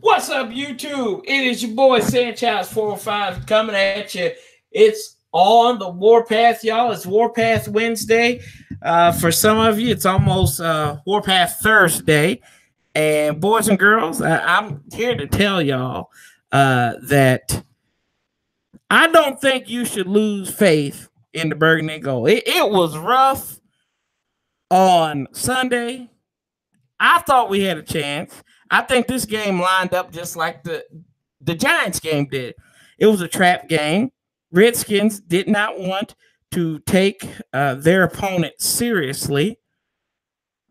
What's up, YouTube? It is your boy Sanchez 405 coming at you. It's on the Warpath, y'all. It's Warpath Wednesday. For some of you, it's almost Warpath Thursday. And boys and girls, I'm here to tell y'all that I don't think you should lose faith in the Burgundy and Gold. It was rough on Sunday. I thought we had a chance. I think this game lined up just like the Giants game did. It was a trap game. Redskins did not want to take their opponent seriously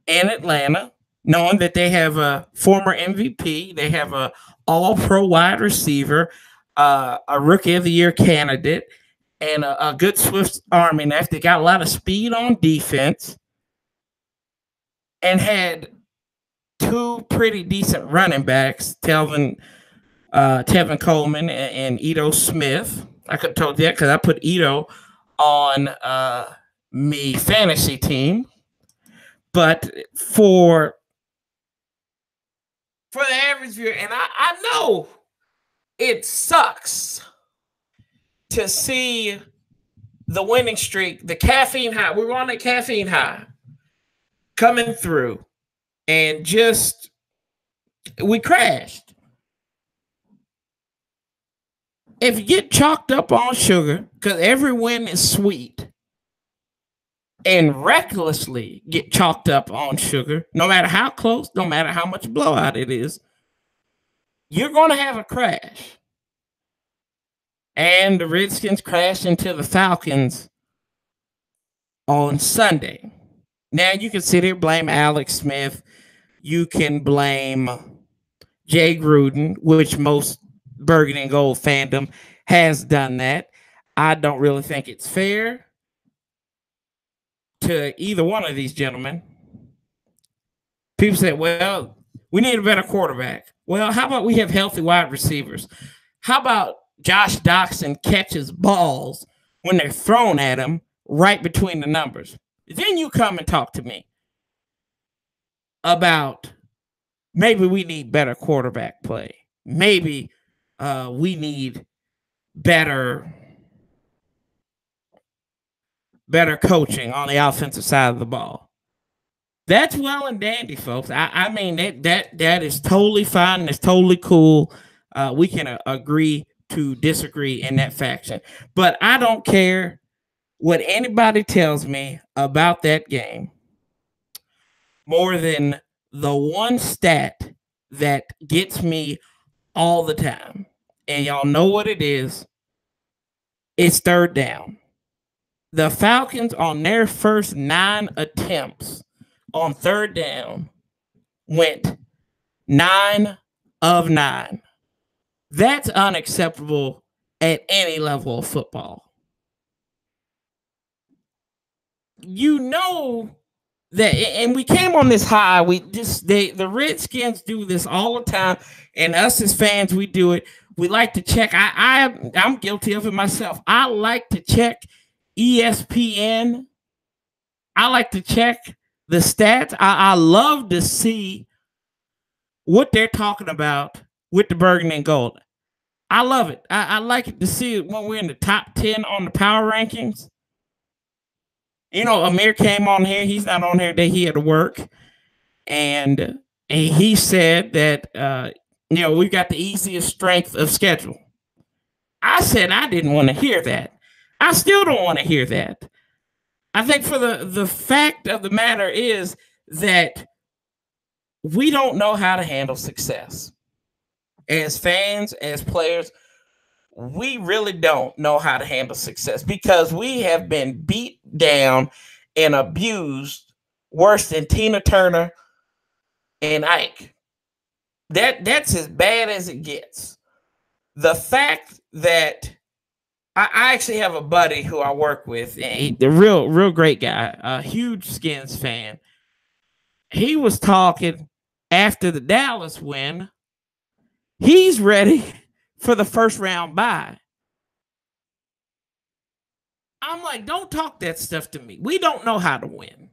in Atlanta, knowing that they have a former MVP, they have a All-Pro wide receiver, a Rookie of the Year candidate, and a good Swift Army knife. They got a lot of speed on defense and had two pretty decent running backs, Tevin Coleman and Ito Smith. I could have told you that because I put Ito on me fantasy team. But for the average viewer, and I know it sucks to see the winning streak, the caffeine high. We were on a caffeine high coming through. And just, we crashed. If you get chalked up on sugar, because every win is sweet, and recklessly get chalked up on sugar, no matter how close, no matter how much blowout it is, you're going to have a crash. And the Redskins crashed into the Falcons on Sunday. Now, you can sit here, blame Alex Smith. You can blame Jay Gruden, which most Burgundy and Gold fandom has done that. I don't really think it's fair to either one of these gentlemen. People say, well, we need a better quarterback. Well, how about we have healthy wide receivers? How about Josh Doxson catches balls when they're thrown at him right between the numbers? Then you come and talk to me about maybe we need better quarterback play. Maybe we need better coaching on the offensive side of the ball. That's well and dandy, folks. I mean, that is totally fine and it's totally cool. We can agree to disagree in that faction. But I don't care what anybody tells me about that game more than the one stat that gets me all the time. And y'all know what it is. It's third down. The Falcons, on their first 9 attempts on third down, went 9 of 9. That's unacceptable at any level of football. You know that, and we came on this high. The Redskins do this all the time, and us as fans, we do it. We like to check. I'm guilty of it myself. I like to check ESPN. I like to check the stats. I love to see what they're talking about with the Burgundy and Gold. I love it. I like it to see it when we're in the top 10 on the power rankings. You know, Amir came on here. He's not on here today. He had to work. And he said that, we've got the easiest strength of schedule. I said I didn't want to hear that. I still don't want to hear that. I think for the fact of the matter is that we don't know how to handle success. As fans, as players, we really don't know how to handle success because we have been beat down and abused worse than Tina Turner and Ike. That's as bad as it gets. The fact that I actually have a buddy who I work with, a real great guy, a huge Skins fan. He was talking after the Dallas win. He's ready for the first round bye. I'm like, don't talk that stuff to me. We don't know how to win.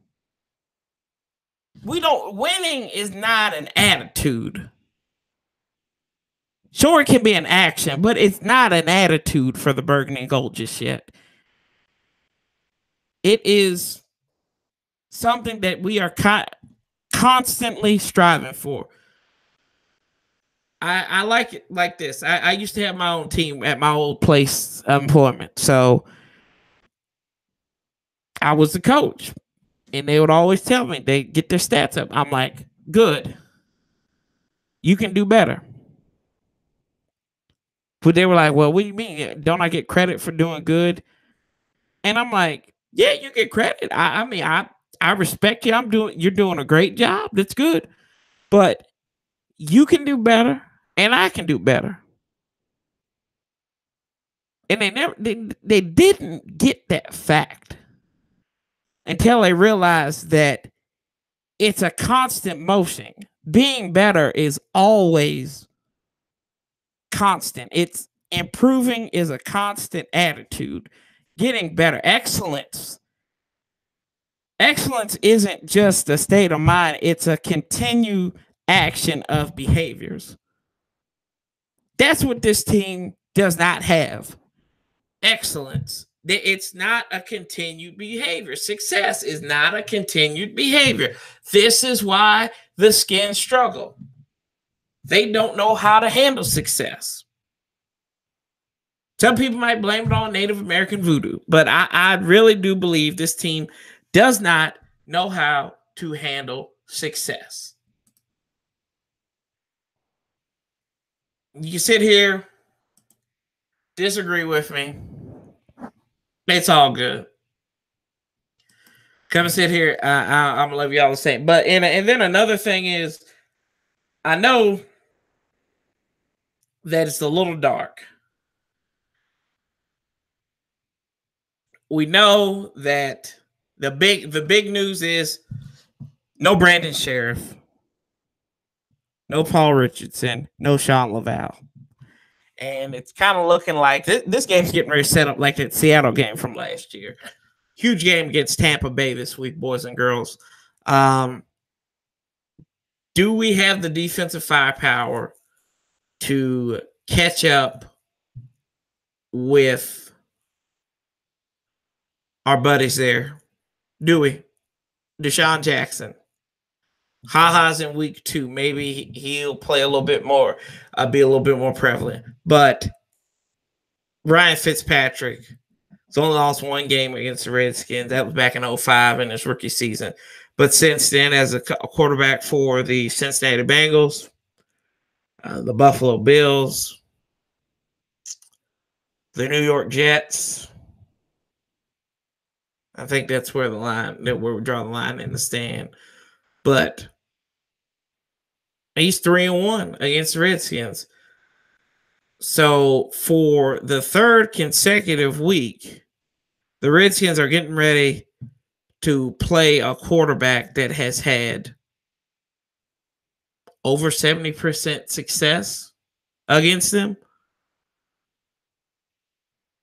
Winning is not an attitude. Sure, it can be an action, but it's not an attitude for the Burgundy and Gold just yet. It is something that we are constantly striving for. I like it like this. I used to have my own team at my old place of employment. So I was the coach. And they would always tell me they get their stats up. I'm like, good. You can do better. But they were like, well, what do you mean? Don't I get credit for doing good? And I'm like, yeah, you get credit. I mean, I respect you. You're doing a great job. That's good. But you can do better and I can do better. And they didn't get that fact until they realized that it's a constant motion. Being better is always constant. It's improving is a constant attitude. Getting better. Excellence isn't just a state of mind, it's a continued action of behaviors. That's what this team does not have. Excellence. It's not a continued behavior. Success is not a continued behavior. This is why the Skins struggle. They don't know how to handle success. Some people might blame it on Native American voodoo, but I really do believe this team does not know how to handle success. You can sit here, disagree with me. It's all good. Come and sit here. I'm gonna love y'all the same. But and then another thing is, I know that it's a little dark. We know that the big news is no Brandon Sheriff, no Paul Richardson, no Sean Laval. And it's kind of looking like this game's getting ready to set up like that Seattle game from last year. Huge game against Tampa Bay this week, boys and girls. Do we have the defensive firepower to catch up with our buddies there? Do we? Deshaun Jackson. Ha-ha's in week 2. Maybe he'll play a little bit more, be a little bit more prevalent. But Ryan Fitzpatrick has only lost one game against the Redskins. That was back in 2005 in his rookie season. But since then, as a quarterback for the Cincinnati Bengals, the Buffalo Bills, the New York Jets, I think that's where we draw the line in the stand. But he's 3-1 against the Redskins. So for the third consecutive week, the Redskins are getting ready to play a quarterback that has had over 70% success against them.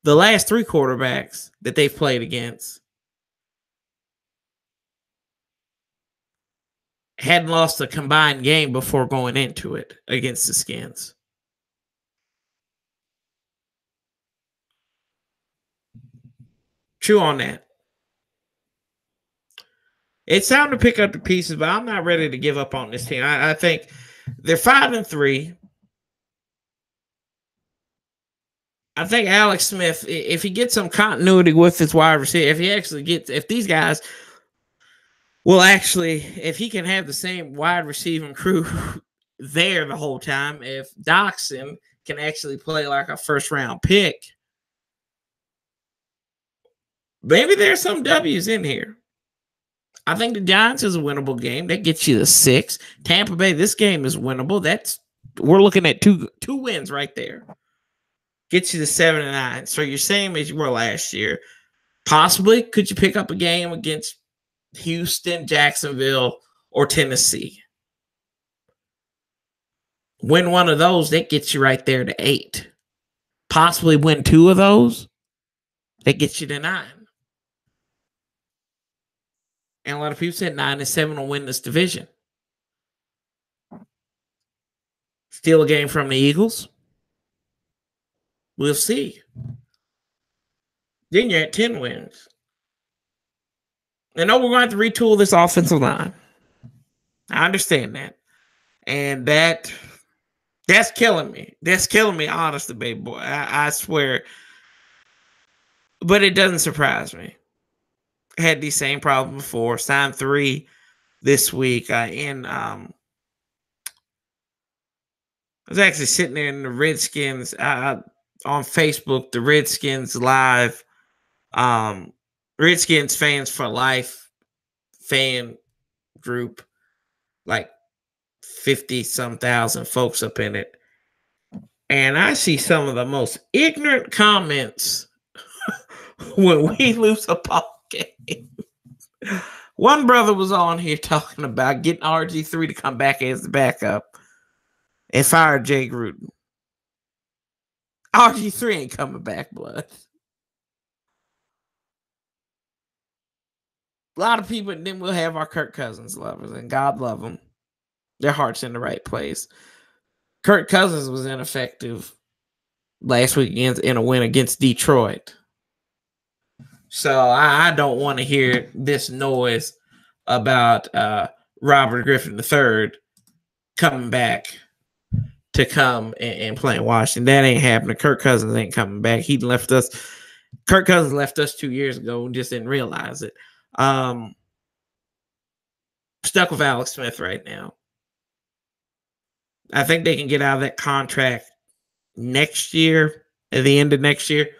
The last 3 quarterbacks that they've played against hadn't lost a combined game before going into it against the Skins. Chew on that. It's time to pick up the pieces, but I'm not ready to give up on this team. I think they're 5-3. I think Alex Smith, if he gets some continuity with his wide receiver, if these guys will actually, if he can have the same wide receiving crew there the whole time, if Doxson can actually play like a first-round pick, maybe there's some W's in here. I think the Giants is a winnable game. That gets you to 6. Tampa Bay, this game is winnable. We're looking at two wins right there. Gets you to 7-9. So you're same as you were last year. Possibly, could you pick up a game against Houston, Jacksonville, or Tennessee? Win one of those, that gets you right there to 8. Possibly win 2 of those, that gets you to 9. And a lot of people said 9-7 will win this division. Steal a game from the Eagles. We'll see. Then you're at 10 wins. I know we're going to have to retool this offensive line. I understand that. And that's killing me. That's killing me, honestly, baby boy. I swear. But it doesn't surprise me. I had these same problems before. Signed 3 this week. I was actually sitting there in the Redskins on Facebook, the Redskins Live, Redskins Fans for Life fan group, like 50-some thousand folks up in it. And I see some of the most ignorant comments when we lose a ball game. One brother was on here talking about getting RG3 to come back as the backup and fire Jay Gruden. RG3 ain't coming back, blood. A lot of people, and then we'll have our Kirk Cousins lovers, and God love them. Their heart's in the right place. Kirk Cousins was ineffective last week in a win against Detroit. So I don't want to hear this noise about Robert Griffin III coming back to come and play in Washington. That ain't happening. Kirk Cousins ain't coming back. He left us. Kirk Cousins left us 2 years ago and just didn't realize it. Stuck with Alex Smith right now. I think they can get out of that contract next year, at the end of next year.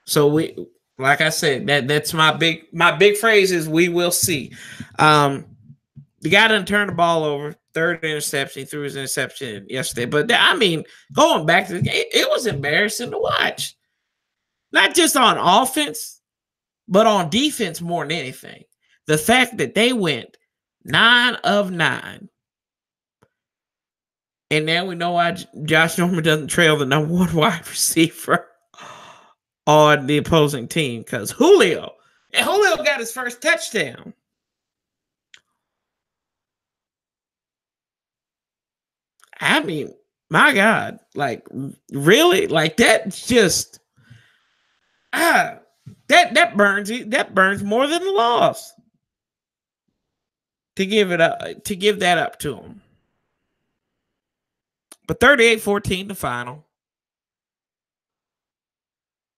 So we, like I said, that's my big phrase is we will see. The guy didn't turn the ball over. 3rd interception. He threw his interception yesterday. But I mean, going back to the game, it was embarrassing to watch. Not just on offense, but on defense more than anything. The fact that they went 9 of 9. And now we know why Josh Norman doesn't trail the number 1 wide receiver on the opposing team, because Julio got his first touchdown. I mean, my God, like really, like that's just that burns more than the loss to give that up to him. But 38-14 the final.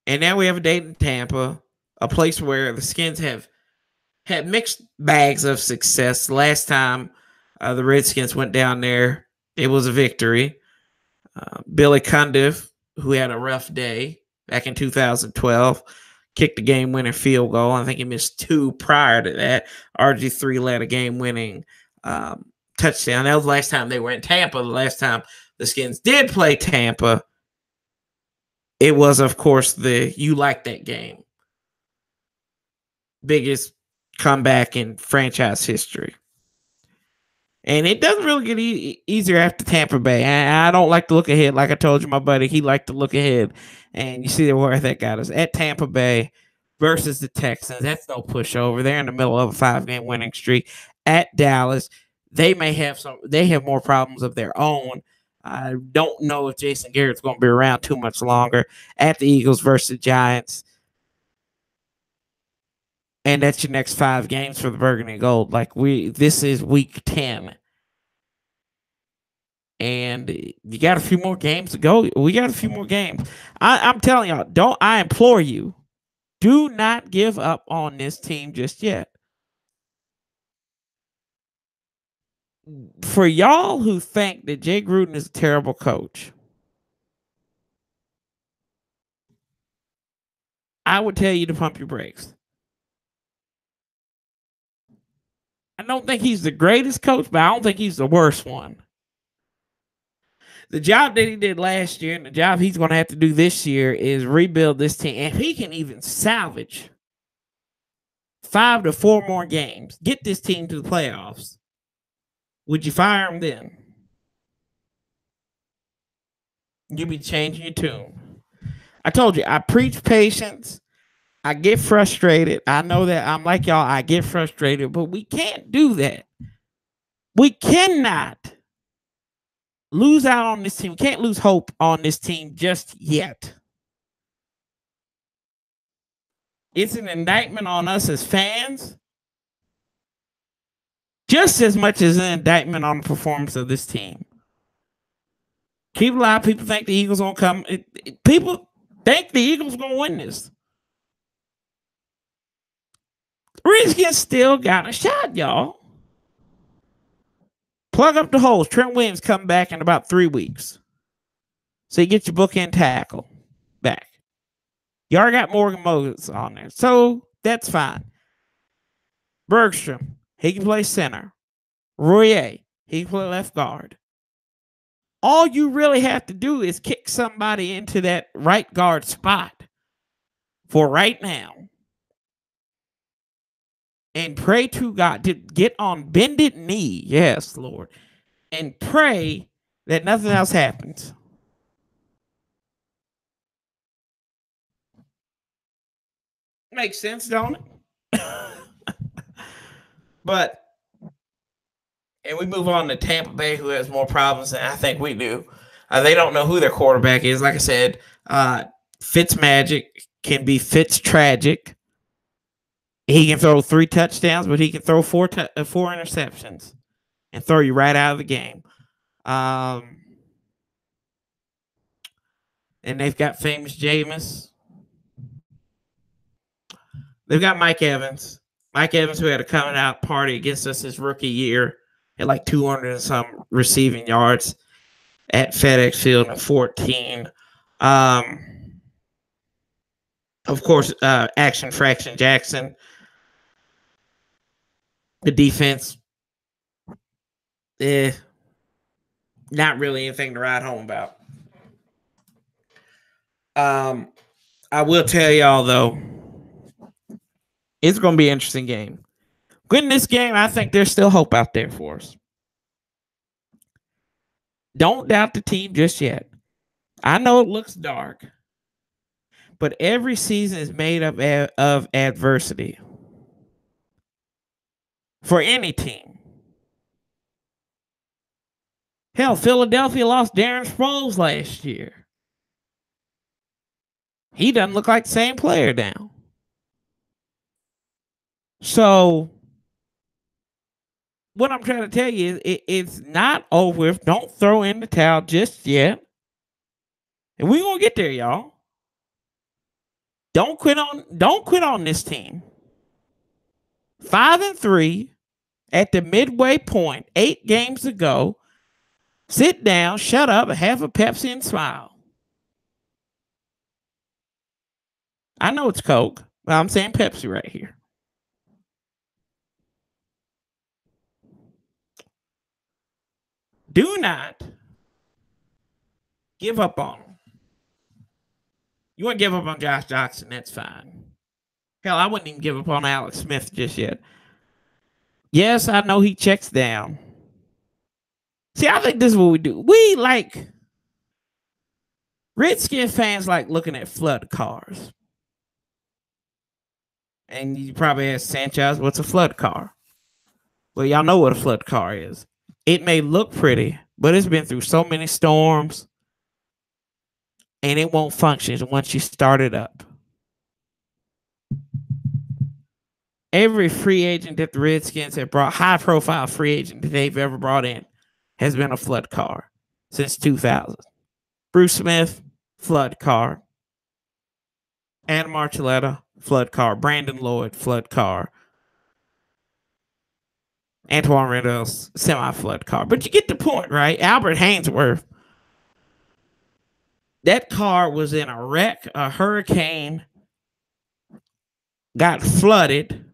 And now we have a date in Tampa, a place where the Skins have had mixed bags of success. Last time the Redskins went down there, it was a victory. Billy Cundiff, who had a rough day back in 2012, kicked the game-winning field goal. I think he missed 2 prior to that. RG3 led a game-winning touchdown. That was the last time they were in Tampa. The last time the Skins did play Tampa, it was, of course, you like that game. Biggest comeback in franchise history. And it doesn't really get easier after Tampa Bay. I don't like to look ahead. Like I told you, my buddy, he liked to look ahead. And you see where that got us. At Tampa Bay versus the Texans. That's no pushover. They're in the middle of a 5-game winning streak. At Dallas, they have more problems of their own. I don't know if Jason Garrett's going to be around too much longer. At the Eagles versus the Giants. And that's your next 5 games for the Burgundy and Gold. This is week 10. And you got a few more games to go. We got a few more games. I'm telling y'all, I implore you, do not give up on this team just yet. For y'all who think that Jay Gruden is a terrible coach, I would tell you to pump your brakes. I don't think he's the greatest coach, but I don't think he's the worst one. The job that he did last year and the job he's going to have to do this year is rebuild this team. And if he can even salvage 5 to 4 more games, get this team to the playoffs, would you fire him then? You'd be changing your tune. I told you, I preach patience. I get frustrated. I know that I'm like y'all. I get frustrated, but we can't do that. We cannot lose out on this team. We can't lose hope on this team just yet. It's an indictment on us as fans, just as much as an indictment on the performance of this team. Keep a lot of people think the Eagles won't come. People think the Eagles gonna win this. Redskins still got a shot, y'all. Plug up the holes. Trent Williams coming back in about 3 weeks. So you get your bookend tackle back. You already got Morgan Moses on there. So that's fine. Bergstrom, he can play center. Royer, he can play left guard. All you really have to do is kick somebody into that right guard spot for right now. And pray to God to get on bended knee. Yes, Lord. And pray that nothing else happens. Makes sense, don't it? But, and we move on to Tampa Bay, who has more problems than I think we do. They don't know who their quarterback is. Like I said, Fitzmagic can be Fitztragic. He can throw 3 touchdowns, but he can throw 4 interceptions and throw you right out of the game. And they've got famous Jameis. They've got Mike Evans. Mike Evans, who had a coming out party against us his rookie year at like 200 and some receiving yards at FedEx Field in 14. Of course, Action Fraction Jackson. The defense, not really anything to write home about. I will tell y'all, though, it's going to be an interesting game. Winning this game, I think there's still hope out there for us. Don't doubt the team just yet. I know it looks dark, but every season is made up of adversity. For any team. Hell, Philadelphia lost Darren Sproles last year. He doesn't look like the same player now. So, what I'm trying to tell you is it's not over with. Don't throw in the towel just yet. And we're going to get there, y'all. Don't quit on this team. 5-3 at the midway point, 8 games to go. Sit down, shut up, have a Pepsi and smile. I know it's Coke, but I'm saying Pepsi right here. Do not give up on him. You want to give up on Josh Johnson, that's fine. Hell, I wouldn't even give up on Alex Smith just yet. Yes, I know he checks down. See, I think this is what we do. We like Redskins fans like looking at flood cars. And you probably ask Sanchez, what's a flood car? Well, y'all know what a flood car is. It may look pretty, but it's been through so many storms, and it won't function once you start it up. Every free agent that the Redskins have brought, high-profile free agent that they've ever brought in, has been a flood car since 2000. Bruce Smith, flood car. Adam Archuleta, flood car. Brandon Lloyd, flood car. Antoine Randall, semi-flood car. But you get the point, right? Albert Hainsworth. That car was in a wreck, a hurricane, got flooded,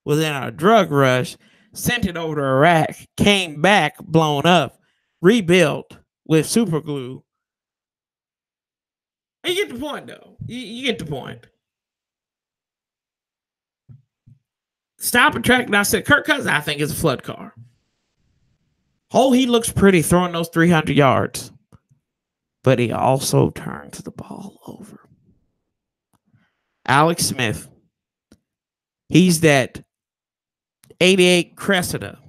was in a drug rush, sent it over to Iraq, came back, blown up, rebuilt with super glue. You get the point, though. You get the point. Stop and track. And I said, Kirk Cousins, I think, is a flood car. Oh, he looks pretty throwing those 300 yards. But he also turns the ball over. Alex Smith. He's that 88 Cressida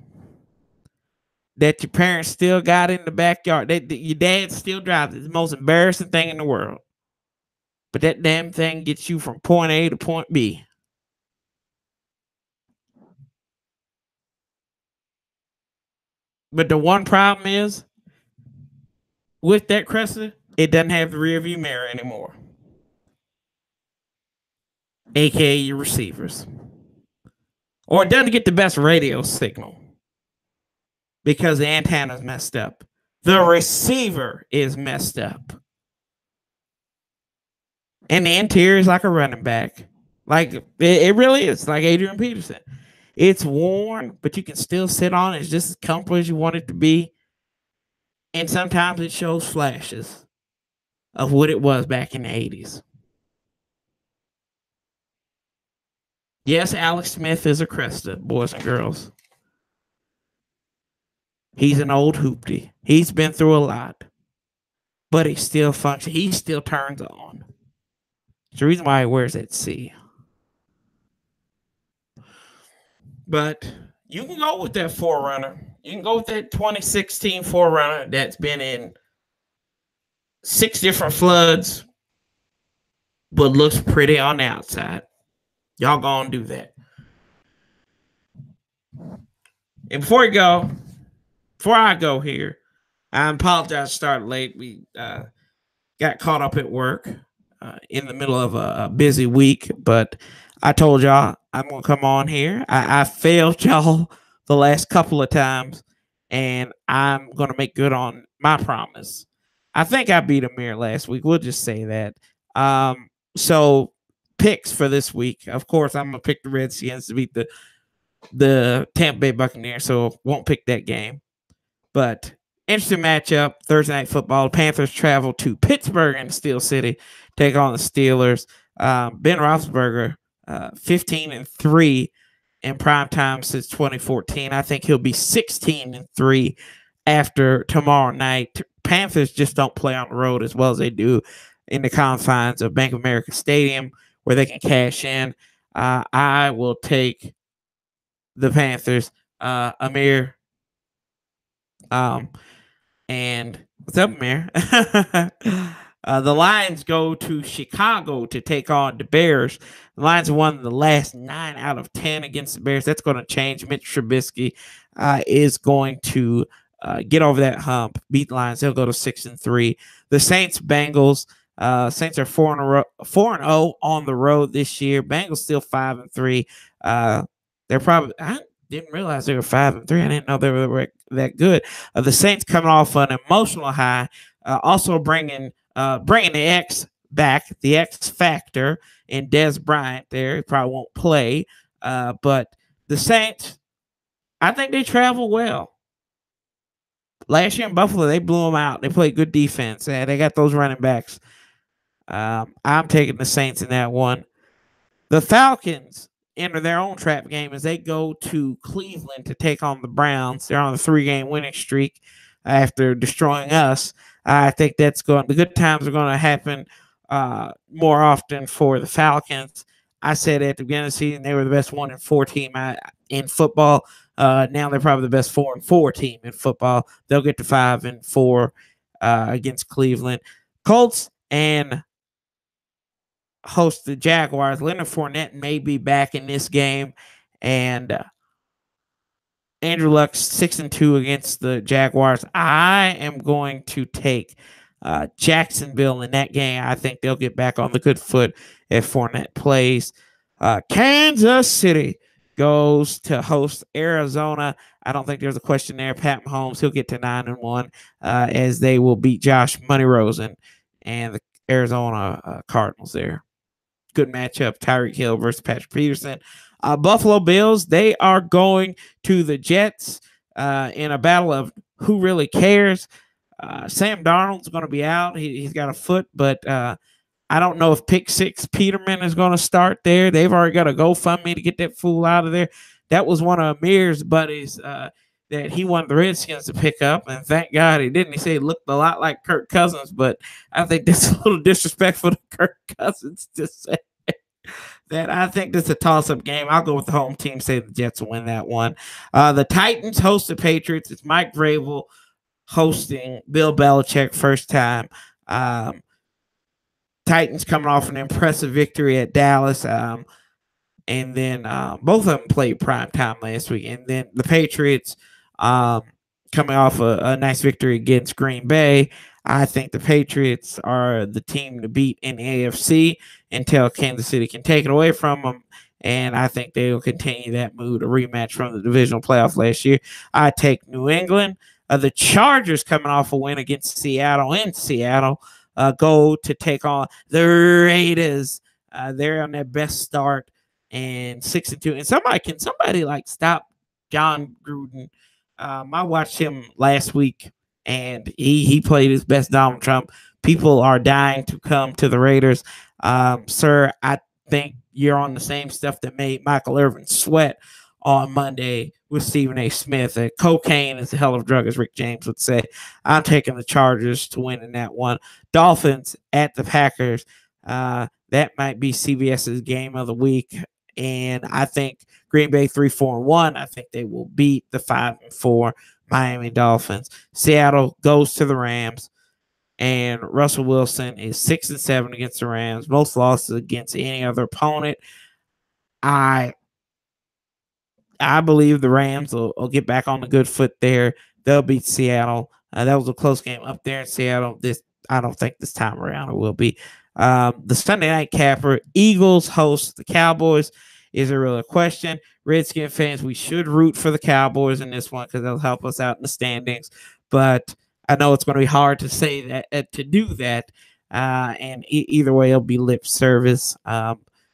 that your parents still got in the backyard. Your dad still drives it. It's the most embarrassing thing in the world. but that damn thing gets you from point A to point B. But the one problem is with that Cresta, it doesn't have the rear view mirror anymore, aka your receivers. Or it doesn't get the best radio signal because the antenna's messed up. The receiver is messed up. And the interior is like a running back. Like it really is, like Adrian Peterson. It's worn, but you can still sit on it. It's just as comfortable as you want it to be. And sometimes it shows flashes of what it was back in the 80s. Yes, Alex Smith is a Cresta, boys and girls. He's an old hoopty. He's been through a lot. But he still functions. He still turns on. It's the reason why he wears that C. But you can go with that Forerunner. You can go with that 2016 Forerunner that's been in 6 different floods, but looks pretty on the outside. Y'all gonna do that. And before I go here, I apologize to start late. We got caught up at work in the middle of a busy week, but I told y'all I'm going to come on here. I failed y'all the last couple of times, and I'm going to make good on my promise. I think I beat Amir last week. We'll just say that. So picks for this week. Of course, I'm going to pick the Redskins to beat the Tampa Bay Buccaneers, so won't pick that game. But interesting matchup, Thursday Night Football. Panthers travel to Pittsburgh and Steel City, take on the Steelers. Ben Roethlisberger, 15-3 in prime time since 2014. I think he'll be 16-3 after tomorrow night. Panthers just don't play on the road as well as they do in the confines of Bank of America Stadium, where they can cash in. I will take the Panthers. Amir. And what's up, Amir? The Lions go to Chicago to take on the Bears. The Lions won the last 9 out of 10 against the Bears. That's going to change. Mitch Trubisky is going to get over that hump, beat the Lions. They'll go to 6-3. The Saints, Bengals. Saints are 4-0 on the road this year. Bengals still 5-3. They're probably. I didn't realize they were 5-3. I didn't know they were that good. The Saints coming off an emotional high, also bringing the X back, the X factor in Des Bryant. There, he probably won't play, but the Saints, I think they travel well. Last year in Buffalo, they blew them out. They played good defense, and they got those running backs. I'm taking the Saints in that one. The Falcons enter their own trap game as they go to Cleveland to take on the Browns. They're on a 3-game winning streak after destroying us. I think the good times are going to happen more often for the Falcons. I said at the beginning of the season they were the best 1-4 team in football. Now they're probably the best 4-4 team in football. They'll get to 5-4 against Cleveland. Colts and host the Jaguars. Leonard Fournette may be back in this game, and Andrew Luck's 6-2 against the Jaguars. I am going to take Jacksonville in that game. I think they'll get back on the good foot if Fournette plays. Kansas City goes to host Arizona. I don't think there's a question there. Pat Mahomes, he'll get to 9-1 as they will beat Josh Money-Rosen and the Arizona Cardinals there. Good matchup, Tyreek Hill versus Patrick Peterson. Buffalo Bills, they are going to the Jets in a battle of who really cares. Sam Darnold's going to be out. He's got a foot, but I don't know if Pick Six Peterman is going to start there. They've already got a GoFundMe to get that fool out of there. That was one of Amir's buddies that he wanted the Redskins to pick up, and thank God he didn't. He said it looked a lot like Kirk Cousins, but I think that's a little disrespectful to Kirk Cousins to say that. I think this is a toss-up game. I'll go with the home team, say the Jets will win that one. The Titans host the Patriots. It's Mike Vrabel hosting Bill Belichick first time. Titans coming off an impressive victory at Dallas. And then both of them played prime time last week. And then the Patriots coming off a nice victory against Green Bay. I think the Patriots are the team to beat in the AFC until Kansas City can take it away from them. And I think they will continue that mood, a rematch from the divisional playoff last year. I take New England. The Chargers coming off a win against Seattle in Seattle go to take on the Raiders. They're on their best start and 6-2. And somebody like stop John Gruden. I watched him last week, and he played his best Donald Trump. People are dying to come to the Raiders. Sir, I think you're on the same stuff that made Michael Irvin sweat on Monday with Stephen A. Smith. Cocaine is a hell of a drug, as Rick James would say. I'm taking the Chargers to win in that one. Dolphins at the Packers. That might be CBS's game of the week. And I think Green Bay 3-4-1. I think they will beat the 5-4 Miami Dolphins. Seattle goes to the Rams. And Russell Wilson is 6-7 against the Rams. Most losses against any other opponent. I believe the Rams will get back on the good foot there. They'll beat Seattle. That was a close game up there in Seattle. I don't think this time around it will be. The Sunday night capper, Eagles host the Cowboys. Is a real question. Redskin fans, we should root for the Cowboys in this one because they'll help us out in the standings. But I know it's going to be hard to say that, to do that. And either way, it'll be lip service.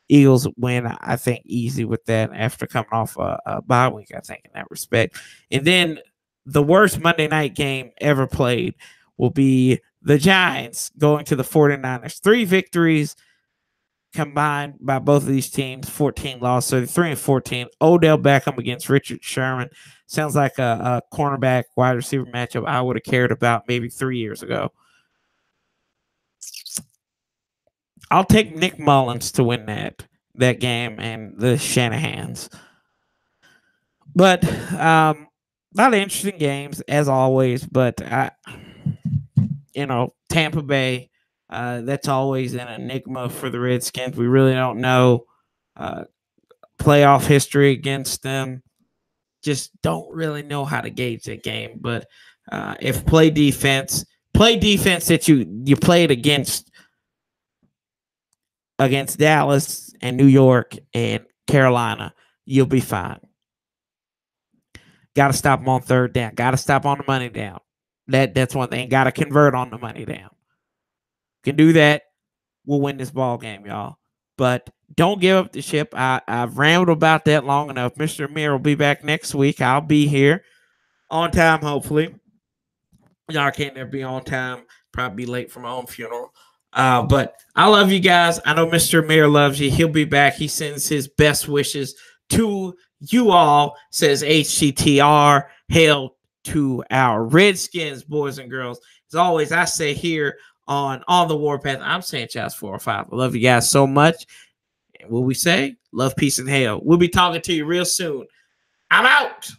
Eagles win, I think, easy with that after coming off a bye week, I think, in that respect. And then the worst Monday night game ever played will be the Giants going to the 49ers. 3 victories combined by both of these teams, 14 losses, so 3-14. Odell Beckham against Richard Sherman. Sounds like a cornerback wide receiver matchup I would have cared about maybe 3 years ago. I'll take Nick Mullins to win that game and the Shanahans. But a lot of interesting games as always. But Tampa Bay, that's always an enigma for the Redskins. We really don't know playoff history against them. Just don't really know how to gauge that game. But if play defense that you played against Dallas and New York and Carolina, you'll be fine. Got to stop them on third down. Got to stop on the money down. That's one thing. Got to convert on the money down. Can do that. We'll win this ball game, y'all. But don't give up the ship. I've rambled about that long enough. Mr. Amir will be back next week. I'll be here on time, hopefully. Y'all can't never be on time. Probably be late for my own funeral. But I love you guys. I know Mr. Amir loves you. He'll be back. He sends his best wishes to you all, says HTTR. Hail to our Redskins, boys and girls. As always, I say here on the Warpath, I'm Sanchez 405. I love you guys so much. And what we say? Love, peace, and hail. We'll be talking to you real soon. I'm out.